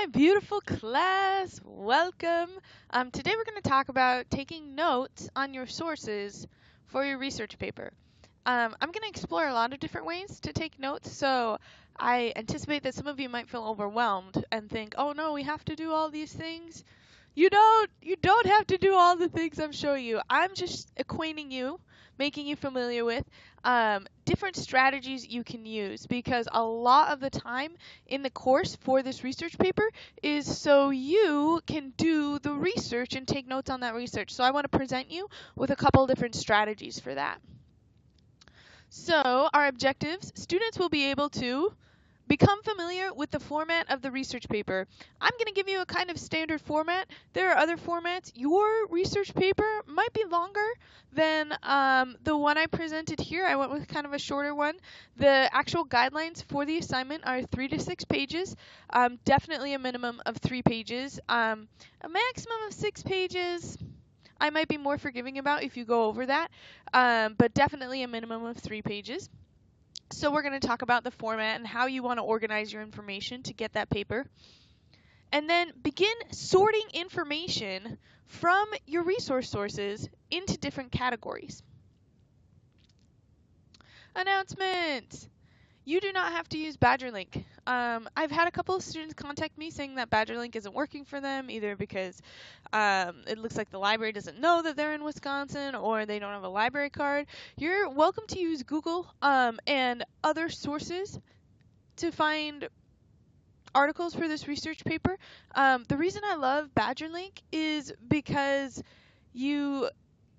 my beautiful class. Welcome. Today we're going to talk about taking notes on your sources for your research paper. I'm going to explore a lot of different ways to take notes, so I anticipate that some of you might feel overwhelmed and think, oh no, we have to do all these things. You don't have to do all the things I'm showing you. I'm just acquainting you, making you familiar with different strategies you can use, because a lot of the time in the course for this research paper is so you can do the research and take notes on that research. So I want to present you with a couple different strategies for that. So our objectives: students will be able to become familiar with the format of the research paper. I'm going to give you a kind of standard format. There are other formats. Your research paper might be longer than the one I presented here. I went with kind of a shorter one. The actual guidelines for the assignment are 3 to 6 pages. Definitely a minimum of 3 pages. A maximum of 6 pages. I might be more forgiving about if you go over that, but definitely a minimum of 3 pages. So we're going to talk about the format and how you want to organize your information to get that paper. And then begin sorting information from your resource sources into different categories. Announcement! You do not have to use BadgerLink. I've had a couple of students contact me saying that BadgerLink isn't working for them, either because it looks like the library doesn't know that they're in Wisconsin, or they don't have a library card. You're welcome to use Google and other sources to find articles for this research paper. The reason I love BadgerLink is because you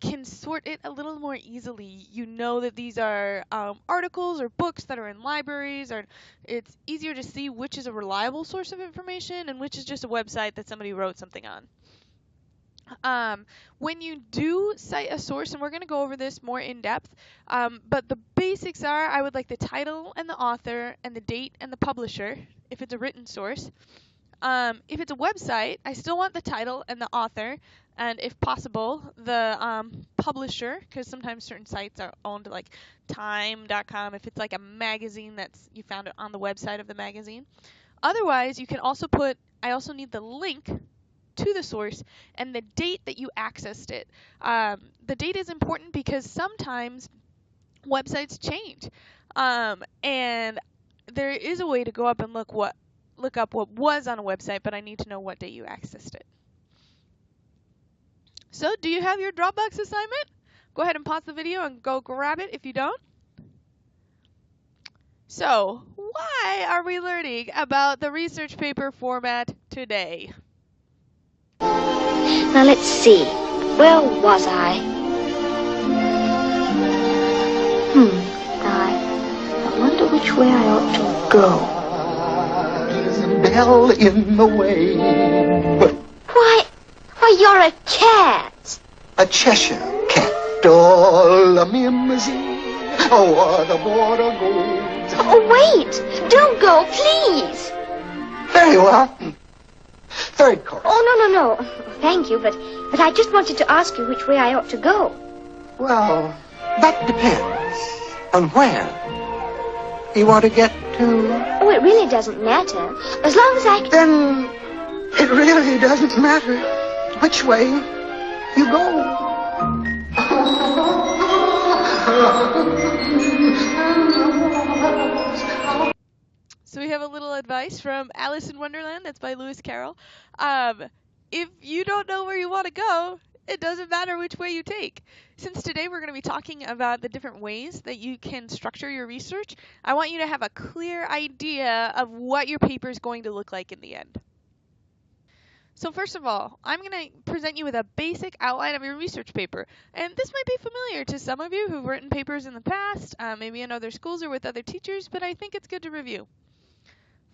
can sort it a little more easily. You know that these are articles or books that are in libraries, or it's easier to see which is a reliable source of information and which is just a website that somebody wrote something on. When you do cite a source, and we're going to go over this more in depth, but the basics are, I would like the title and the author and the date and the publisher if it's a written source. If it's a website, I still want the title and the author, and if possible, the publisher, because sometimes certain sites are owned, like time.com, if it's like a magazine you found it on the website of the magazine. Otherwise, you can also put, I also need the link to the source and the date that you accessed it. The date is important because sometimes websites change, and there is a way to go up and look up what was on a website, but I need to know what day you accessed it. So, do you have your Dropbox assignment? Go ahead and pause the video and go grab it if you don't. So, why are we learning about the research paper format today? Now let's see. Where was I? I wonder which way I ought to go. Is a bell in the way? Why, you're a cat. A Cheshire cat, or a mimsy, or the border goes. Oh, wait. Don't go, please. Very well. Third course. Oh, no. Thank you, but I just wanted to ask you which way I ought to go. Well, that depends on where you want to get to. Oh, it really doesn't matter. As long as I can... Then it really doesn't matter which way you go. So we have a little advice from Alice in Wonderland. That's by Lewis Carroll. If you don't know where you want to go, it doesn't matter which way you take. Since today we're going to be talking about the different ways that you can structure your research, I want you to have a clear idea of what your paper is going to look like in the end. So first of all, I'm going to present you with a basic outline of your research paper. And this might be familiar to some of you who've written papers in the past, maybe in other schools or with other teachers, but I think it's good to review.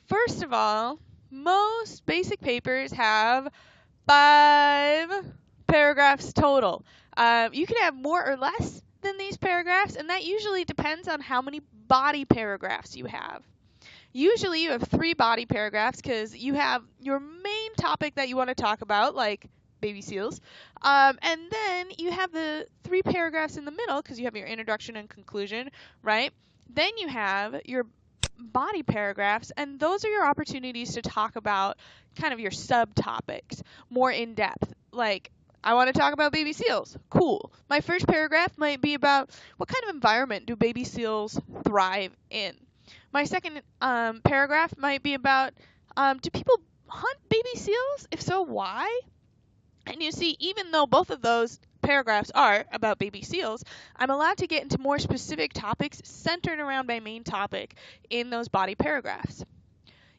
First of all, most basic papers have 5 paragraphs total. You can have more or less than these paragraphs, and that usually depends on how many body paragraphs you have. Usually you have 3 body paragraphs because you have your main topic that you want to talk about, like baby seals, and then you have the 3 paragraphs in the middle because you have your introduction and conclusion, right? Then you have your body paragraphs, and those are your opportunities to talk about kind of your subtopics more in depth. Like, I want to talk about baby seals. Cool. My first paragraph might be about what kind of environment do baby seals thrive in. My second paragraph might be about do people hunt baby seals? If so, why? And you see, even though both of those paragraphs are about baby seals, I'm allowed to get into more specific topics centered around my main topic in those body paragraphs.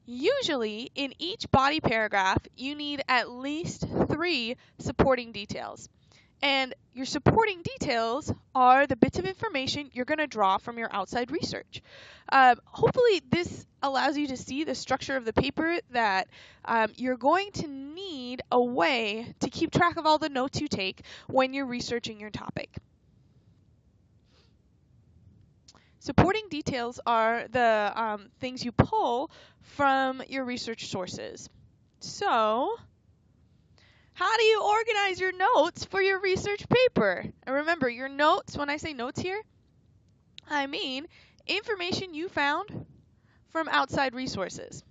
Usually, in each body paragraph, you need at least 3 supporting details. And your supporting details are the bits of information you're going to draw from your outside research. Hopefully, this allows you to see the structure of the paper, that you're going to need a way to keep track of all the notes you take when you're researching your topic. Supporting details are the things you pull from your research sources. So, how do you organize your notes for your research paper? And remember, your notes, when I say notes here, I mean information you found from outside resources.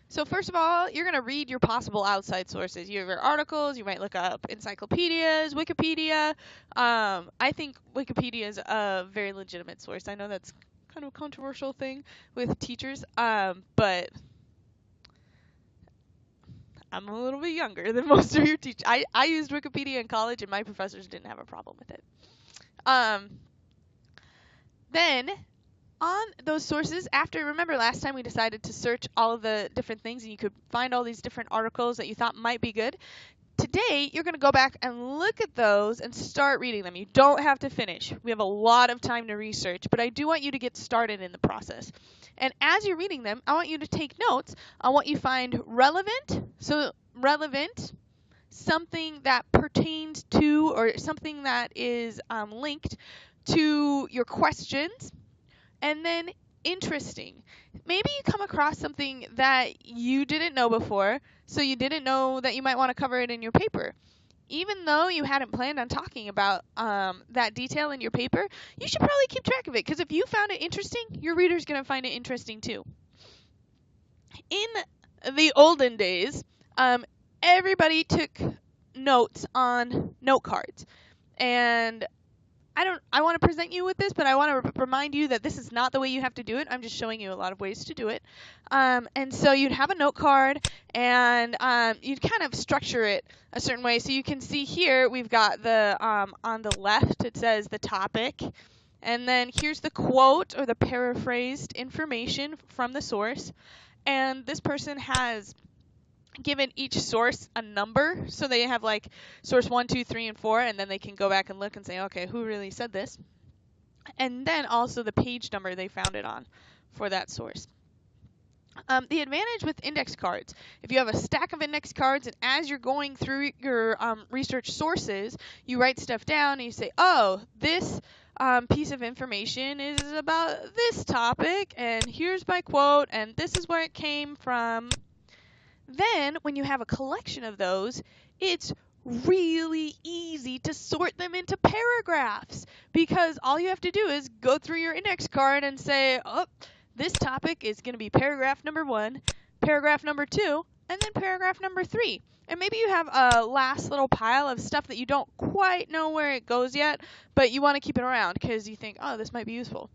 So first of all, you're going to read your possible outside sources. You have your articles, you might look up encyclopedias, Wikipedia. I think Wikipedia is a very legitimate source. I know that's kind of a controversial thing with teachers, but I'm a little bit younger than most of your teachers. I used Wikipedia in college, and my professors didn't have a problem with it. Then, on those sources, remember last time we decided to search all of the different things, and you could find all these different articles that you thought might be good. Today, you're going to go back and look at those and start reading them. You don't have to finish. We have a lot of time to research, but I do want you to get started in the process. And as you're reading them, I want you to take notes on what you find relevant. So relevant, something that pertains to, or something that is linked to your questions. And then interesting. Maybe you come across something that you didn't know before, so you didn't know that you might want to cover it in your paper. Even though you hadn't planned on talking about that detail in your paper, you should probably keep track of it, because if you found it interesting, your reader's going to find it interesting too. In the olden days, everybody took notes on note cards. And I want to present you with this, but I want to remind you that this is not the way you have to do it. I'm just showing you a lot of ways to do it. And so you'd have a note card, and you'd kind of structure it a certain way. So you can see here we've got the on the left it says the topic, and then here's the quote or the paraphrased information from the source. And this person has given each source a number, so they have like source 1, 2, 3, and 4, and then they can go back and look and say, okay, who really said this? And then also the page number they found it on for that source. The advantage with index cards, if you have a stack of index cards, and as you're going through your research sources, you write stuff down and you say, oh, this piece of information is about this topic, and here's my quote, and this is where it came from. Then, when you have a collection of those, it's really easy to sort them into paragraphs, because all you have to do is go through your index card and say, oh, this topic is going to be paragraph number 1, paragraph number 2, and then paragraph number 3. And maybe you have a last little pile of stuff that you don't quite know where it goes yet, but you want to keep it around because you think, oh, this might be useful.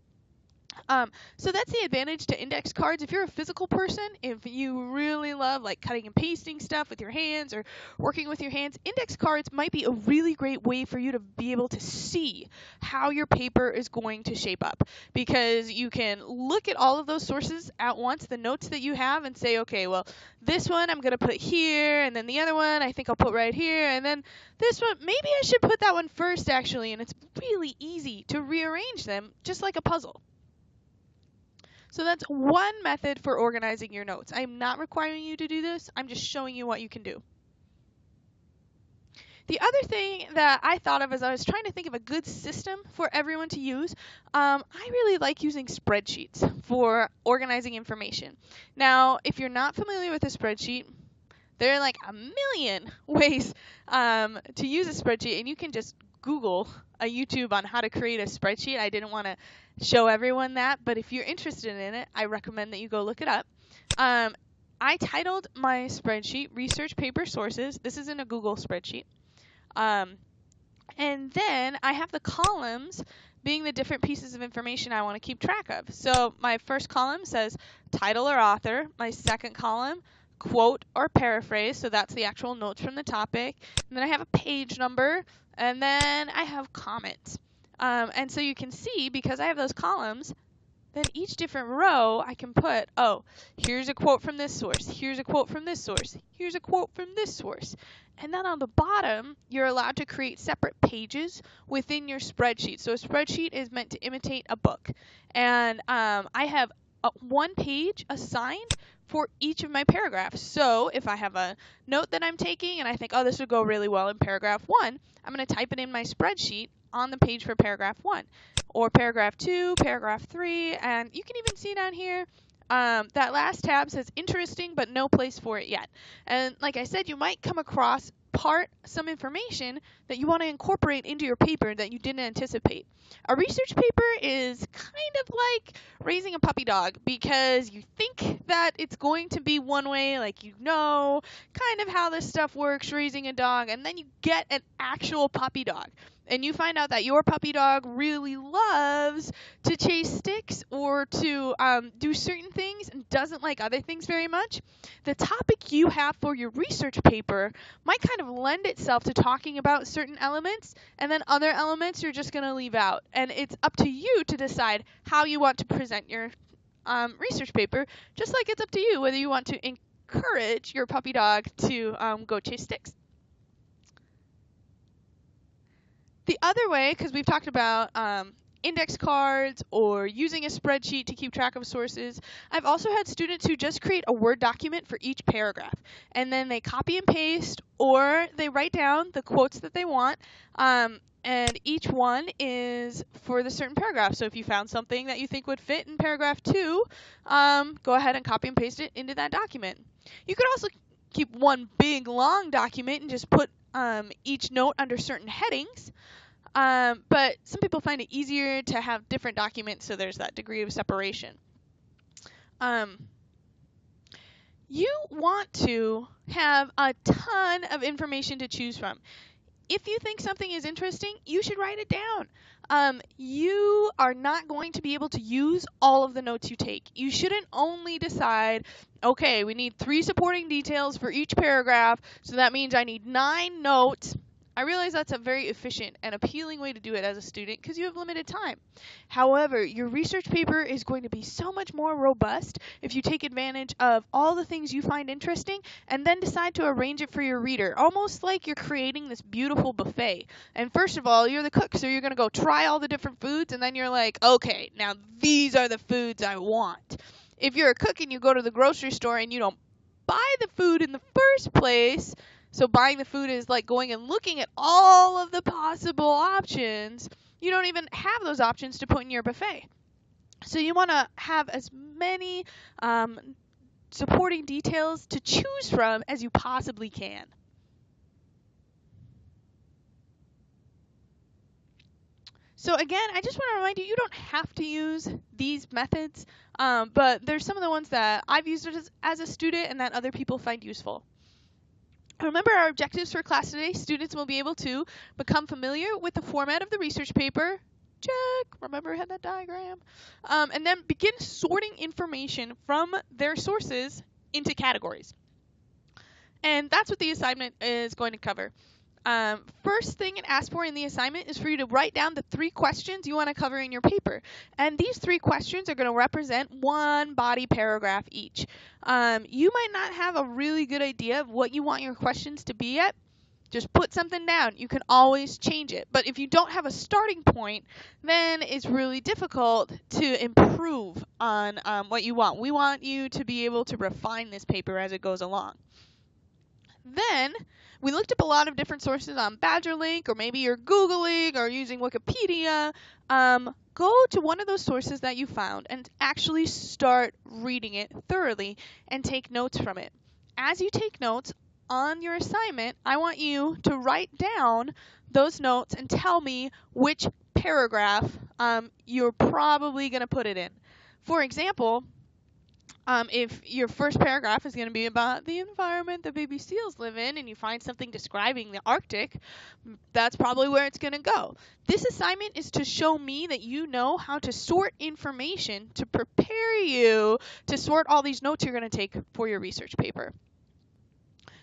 So that's the advantage to index cards. If you're a physical person, if you really love like cutting and pasting stuff with your hands or working with your hands, index cards might be a really great way for you to be able to see how your paper is going to shape up, because you can look at all of those sources at once, the notes that you have, and say, okay, well, this one I'm going to put here, and then the other one I think I'll put right here, and then this one, maybe I should put that one first actually, and it's really easy to rearrange them just like a puzzle. So that's one method for organizing your notes. I'm not requiring you to do this. I'm just showing you what you can do. The other thing that I thought of as I was trying to think of a good system for everyone to use, I really like using spreadsheets for organizing information. Now, if you're not familiar with a spreadsheet, there are like a million ways to use a spreadsheet, and you can just Google a YouTube on how to create a spreadsheet. I didn't want to show everyone that, but if you're interested in it, I recommend that you go look it up. I titled my spreadsheet Research Paper Sources. This is in a Google spreadsheet. And then I have the columns being the different pieces of information I want to keep track of. So my first column says title or author. My second column, quote or paraphrase. So that's the actual notes from the topic. And then I have a page number. And then I have comments. And so you can see, because I have those columns, then each different row I can put, oh, here's a quote from this source, here's a quote from this source, here's a quote from this source. And then on the bottom, you're allowed to create separate pages within your spreadsheet. So a spreadsheet is meant to imitate a book. And I have one page assigned for each of my paragraphs. So if I have a note that I'm taking and I think, oh, this would go really well in paragraph 1, I'm going to type it in my spreadsheet on the page for paragraph 1. Or paragraph 2, paragraph 3, and you can even see down here, that last tab says interesting, but no place for it yet. And like I said, you might come across some information that you want to incorporate into your paper that you didn't anticipate. A research paper is kind of like raising a puppy dog, because you think that it's going to be one way, like you know kind of how this stuff works, raising a dog, and then you get an actual puppy dog. And you find out that your puppy dog really loves to chase sticks or to do certain things and doesn't like other things very much. The topic you have for your research paper might kind of lend itself to talking about certain elements, and then other elements you're just going to leave out. And it's up to you to decide how you want to present your research paper, just like it's up to you whether you want to encourage your puppy dog to go chase sticks. The other way, because we've talked about index cards or using a spreadsheet to keep track of sources, I've also had students who just create a Word document for each paragraph. And then they copy and paste, or they write down the quotes that they want, and each one is for the certain paragraph. So if you found something that you think would fit in paragraph 2, go ahead and copy and paste it into that document. You could also keep one big long document and just put each note under certain headings. But some people find it easier to have different documents, so there's that degree of separation. You want to have a ton of information to choose from. If you think something is interesting, you should write it down. You are not going to be able to use all of the notes you take. You shouldn't only decide, okay, we need 3 supporting details for each paragraph, so that means I need 9 notes. I realize that's a very efficient and appealing way to do it as a student because you have limited time. However, your research paper is going to be so much more robust if you take advantage of all the things you find interesting and then decide to arrange it for your reader, almost like you're creating this beautiful buffet. And first of all, you're the cook, so you're going to go try all the different foods, and then you're like, okay, now these are the foods I want. If you're a cook and you go to the grocery store and you don't buy the food in the first place, so buying the food is like going and looking at all of the possible options. You don't even have those options to put in your buffet. So you want to have as many supporting details to choose from as you possibly can. So again, I just want to remind you, you don't have to use these methods, but there's some of the ones that I've used as a student and that other people find useful. Remember our objectives for class today. Students will be able to become familiar with the format of the research paper. Check. Remember I had that diagram. And then begin sorting information from their sources into categories. And that's what the assignment is going to cover. First thing it asks for in the assignment is for you to write down the 3 questions you want to cover in your paper. And these 3 questions are going to represent 1 body paragraph each. You might not have a really good idea of what you want your questions to be yet. Just put something down. You can always change it. But if you don't have a starting point, then it's really difficult to improve on what you want. We want you to be able to refine this paper as it goes along. Then we looked up a lot of different sources on BadgerLink, or maybe you're Googling or using Wikipedia. Go to one of those sources that you found and actually start reading it thoroughly and take notes from it. As you take notes, on your assignment, I want you to write down those notes and tell me which paragraph you're probably going to put it in. For example, if your first paragraph is going to be about the environment that baby seals live in and you find something describing the Arctic, that's probably where it's going to go. This assignment is to show me that you know how to sort information to prepare you to sort all these notes you're going to take for your research paper.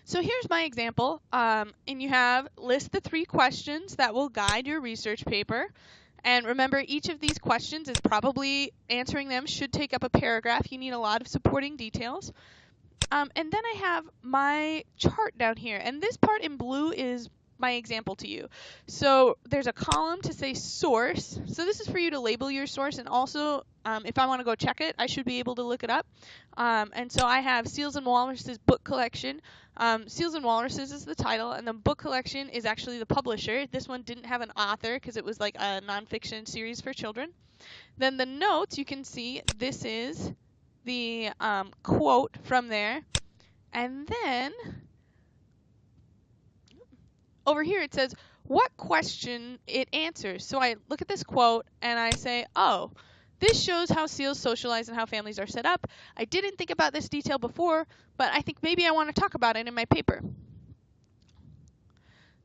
So here's my example, and you have list the 3 questions that will guide your research paper. And remember, each of these questions is probably answering them should take up a paragraph. You need a lot of supporting details. And then I have my chart down here. And this part in blue is my example to you. So there's a column to say source. So this is for you to label your source. And also, if I want to go check it, I should be able to look it up. And so I have Seals and Walruses book collection. Seals and Walruses is the title, and the book collection is actually the publisher. This one didn't have an author because it was like a nonfiction series for children. Then the notes, you can see this is the quote from there. And then over here it says what question it answers. So I look at this quote and I say, oh, this shows how seals socialize and how families are set up. I didn't think about this detail before, but I think maybe I want to talk about it in my paper.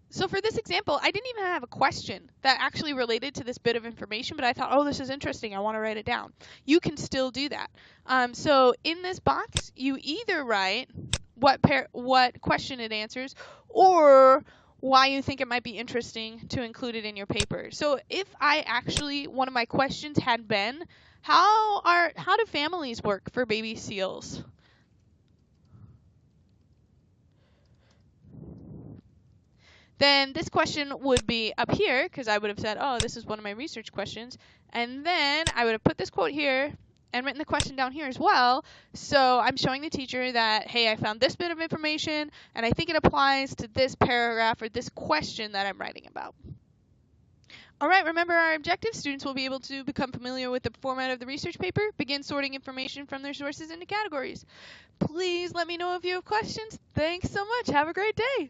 So for this example, I didn't even have a question that actually related to this bit of information, but I thought, oh, this is interesting. I want to write it down. You can still do that. So in this box, you either write what question it answers or why you think it might be interesting to include it in your paper. So if one of my questions had been, how do families work for baby seals? Then this question would be up here because I would have said, oh, this is one of my research questions. And then I would have put this quote here and written the question down here as well. So I'm showing the teacher that, hey, I found this bit of information and I think it applies to this paragraph or this question that I'm writing about. All right, remember our objective. Students will be able to become familiar with the format of the research paper, begin sorting information from their sources into categories. Please let me know if you have questions. Thanks so much. Have a great day.